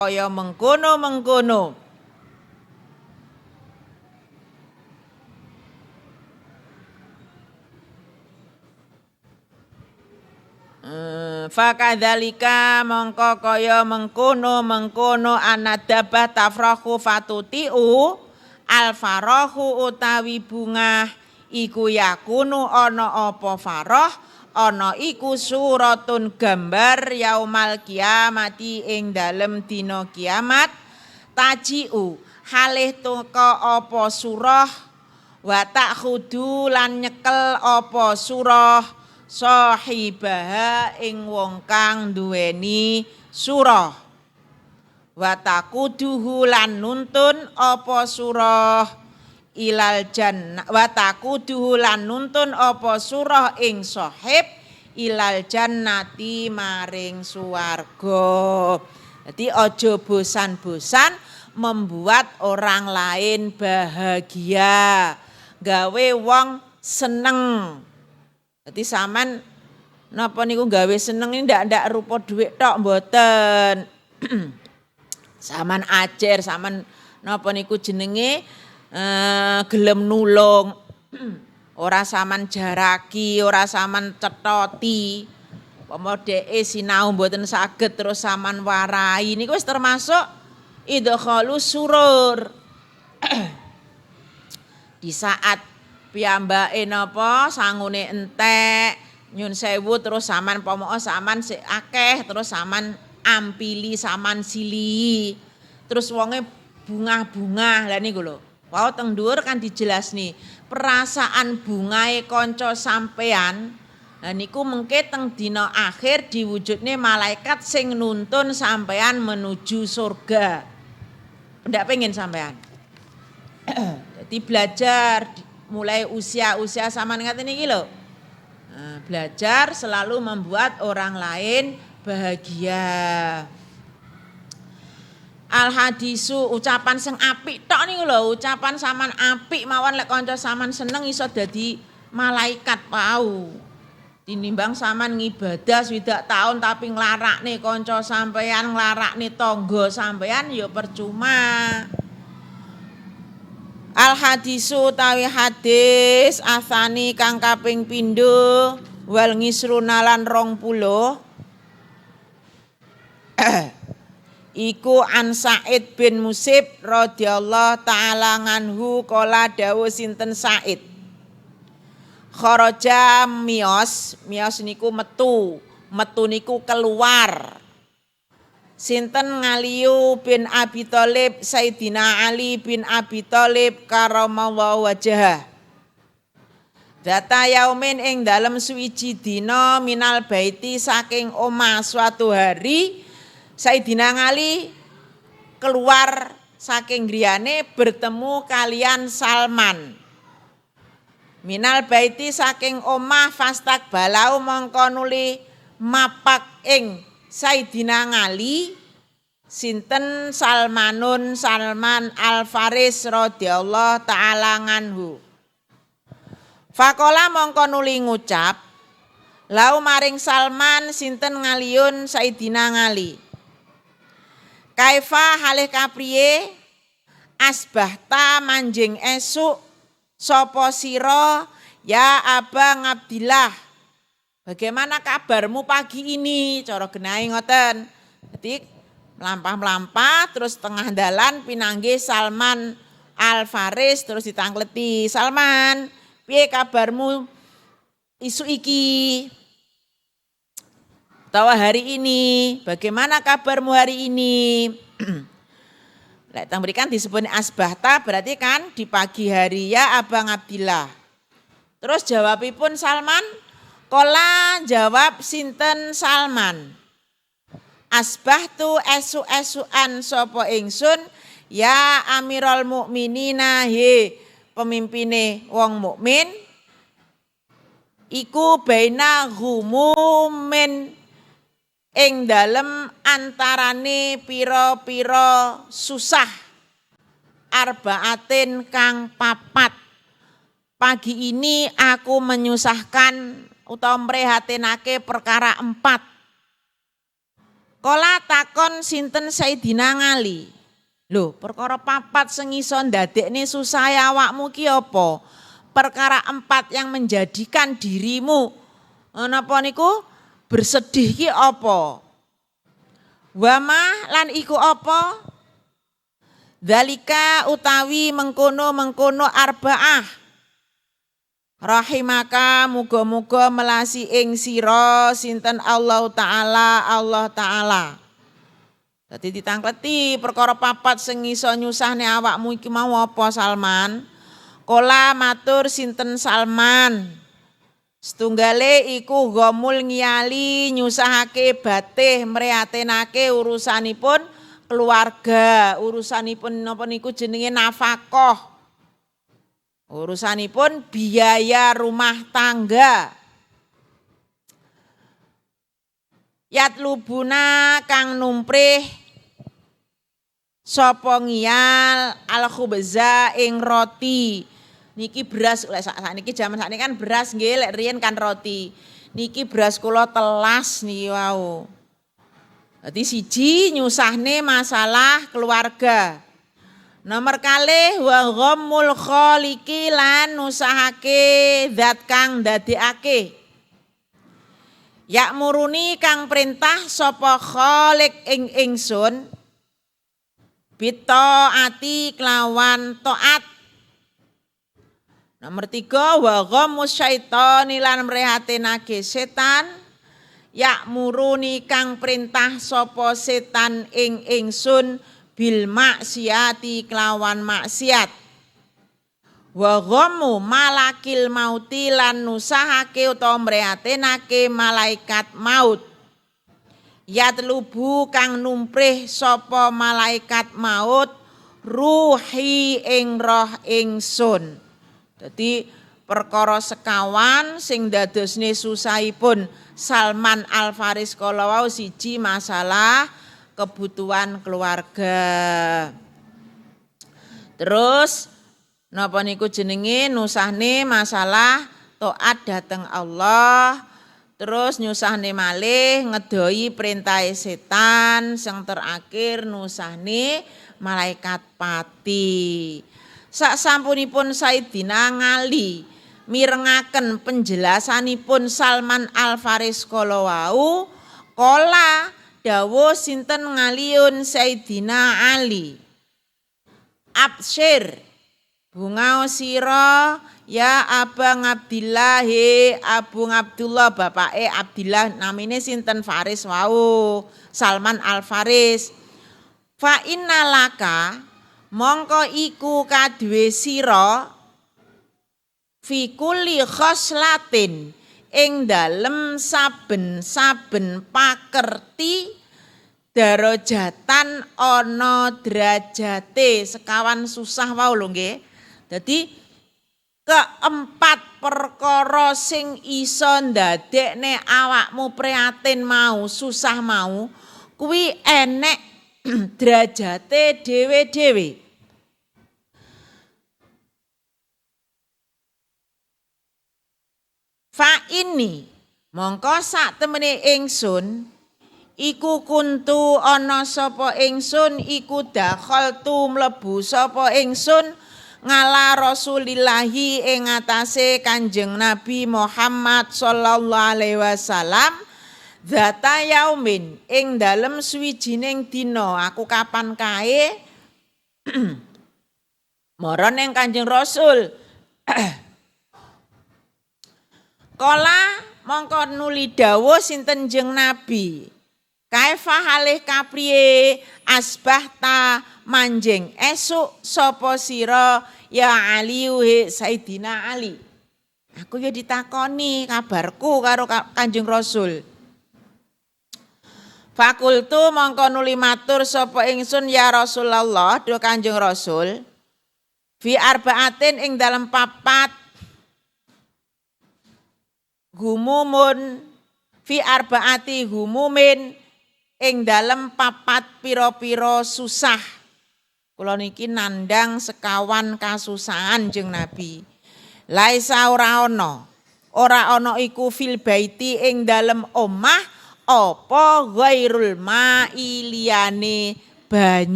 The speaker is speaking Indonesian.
kaya mengkono-mengkono. Fakadzalika mongko kaya mengkono-mengkono anadabah tafrahu fatutiu alfarahu utawi bungah iku yakunu ana apa farah ana iku suratun gambar yaumal kiamati ing dalem dina kiamat tajiu halih teka apa surah wa takhudu lan nyekel apa surah sahibaha ing wong kang duweni surah wa takuduhu lan nuntun apa surah ilal jannah wa takuduhu lan nuntun apa surah ing sahib ilal jannati maring swarga. Jadi aja bosan-bosan membuat orang lain bahagia, gawe wong seneng. Jadi saman napa niku gawe seneng ini ndak rupa dhuwit tok mboten. Saman ajer, saman napa niku jenenge gelem nulung. Ora saman jaraki, ora saman cethoti. Upama dheke sinau mboten saged terus saman warai niku wis termasuk idkhalus surur. Di saat piyambake napa sangune entek nyun sewu terus saman pomo saman sik akeh terus saman ampili saman sili terus wonge bunga-bunga lha niku lho wau teng dhuwur kan dijelasni perasaan bungae kanca sampean lha niku mengke teng dina akhir diwujudne malaikat sing nuntun sampean menuju surga ndak pengen sampean jadi belajar mulai usia sampean ngaten iki lho. Nah, belajar selalu membuat orang lain bahagia. Al hadisu ucapan sing apik tok niku lho, ucapan sampean apik mawon lek kanca sampean seneng iso dadi malaikat pau. Tinimbang sampean ngibadah swidak taun tapi nglarakne kanca sampean, nglarakne tangga sampean ya percuma. Al hadisu tawi hadis asani kang kaping pindho wal ngisruna lan 20 iku an Sa'id bin Musib radhiyallahu ta'ala anhu kala dawuh sinten Sa'id kharaja miyos niku metu niku keluar sinten Ngaliyu bin Abi Thalib Sayyidina Ali bin Abi Thalib karamallahu wajhah data yaumin ing dalem suwiji dina minal baiti saking omah suatu hari Sayyidina Ali keluar saking griyane bertemu kalian Salman minal baiti saking omah fastak balau mongko nuli mapak ing Sayyidina Ali sinten Salman Al-Faris radhiyallahu ta'ala anhu. Faqala mongko nuli ngucap lau maring Salman sinten Ngaliyun Sayyidina Ali. Kaifa halih kapriye asbahta manjing esuk sapa sira ya Abang Abdillah. Bagaimana kabarmu pagi ini? Cara genahe ngoten. Jadi melampah-melampah terus tengah dalan pinanggih Salman Al-Faris terus ditangkleti. Salman, piye kabarmu isu iki? Tawa hari ini, bagaimana kabarmu hari ini? Lek teng mrikan disebut asbahta berarti kan di pagi hari ya Abang Abdillah. Terus jawabipun Salman Kola jawab sinten Salman. Asbahtu esu-esuan sapa ingsun ya Amirul Mukminina he pemimpine wong mukmin iku baina humumin ing dalem antarane pira-pira susah arbaatin kang papat. Pagi ini aku menyusahkan utawa mrihatinake perkara 4. Kala takon sinten Sayyidina Ali. Lho, perkara papat sing iso ndadekne susah awakmu ki apa? Perkara 4 yang menjadikan dirimu napa niku bersedih ki apa? Wama lan iku apa? Dzalika utawi mengkono arbaah. Rahimaka muga-muga melasi ing sira sinten Allah Taala. Dadi ditangkleti perkara papat sing iso nyusahne awakmu iki mau apa Salman? Kola matur sinten Salman. Setunggale iku gomul ngiyali nyusahake batih mriyatenake urusanipun keluarga, urusanipun napa niku jenenge nafkah. Urusanipun biaya rumah tangga. Yatlubuna kang numprih sapa ngiyal al-khubza ing roti. Niki beras lek sakniki jaman sakniki kan beras nggih, lek riyen kan roti. Niki beras kula telas niki wau. Dadi siji nyusahne masalah keluarga. Nomor kalih wa ghammul khaliqi lan nusahake zat kang ndadekake. Ya'muruni kang perintah sapa khaliq ing ingsun bitaati kelawan taat. Nomor 3 wa ghammus syaitani lan mrehatenake setan. Ya'muruni kang perintah sapa setan ing ingsun bil maksiati kelawan maksiat. Wa ghammu malakil mauti lan nusahake utawa mriyatenake malaikat maut. Yatlubu kang numprih sapa malaikat maut ruhi ing roh ingsun. Dadi perkara sekawan sing dadosne susahipun Salman Al Faris kala wau siji masalah kebutuhan keluarga. Terus napa niku jenenge nusahne masalah taat dhateng Allah. Terus nyusahne malih ngedoi perintah setan, sing terakhir nusahne malaikat pati. Sak sampunipun Sayyidina Ali mirengaken penjelasanipun Salman Al Faris kala wau, kala dawuh sinten ngaliun Sayyidina Ali. Absyir bunga sira ya Abang Abdillah, Abu Abdullah bapake Abdillah namine sinten Faris wau, Salman Al Faris. Fa innalaka mongko iku kaduwe sira fi kulli khoslatin ing dalem saben-saben pakerti darajatan ana derajate sekawan susah wau lho nggih. Dadi keempat perkara sing iso ndadekne awakmu prihatin mau, susah mau, kuwi enek derajate dhewe-dhewe. Fa ini mongko sak temene ingsun iku kuntu ana sapa ingsun iku dakhaltu mlebu sapa ingsun ngala Rasulillahi ing atase Kanjeng Nabi Muhammad sallallahu alaihi wasallam zata yaumin ing dalem suwijining dina aku kapan kae mara ning Kanjeng Rasul. Kala mongko nuli dawuh sinten jeng Nabi. Kaifa halih kapriye asbahta manjing esuk sapa sira ya Ali Sayyidina Ali. Aku ya ditakoni kabarku karo Kanjeng Rasul. Fakultu mongko nuli matur sapa ingsun ya Rasulullah do Kanjeng Rasul. Fi arbaatin ing dalem papat gumumun fi arbaati gumumin ing dalem papat pira-pira susah. Kula niki nandang sekawan kasusahan jeng Nabi. Laisa ora ana iku fil baiti ing dalem omah apa ghairul ma'i liyane banyu.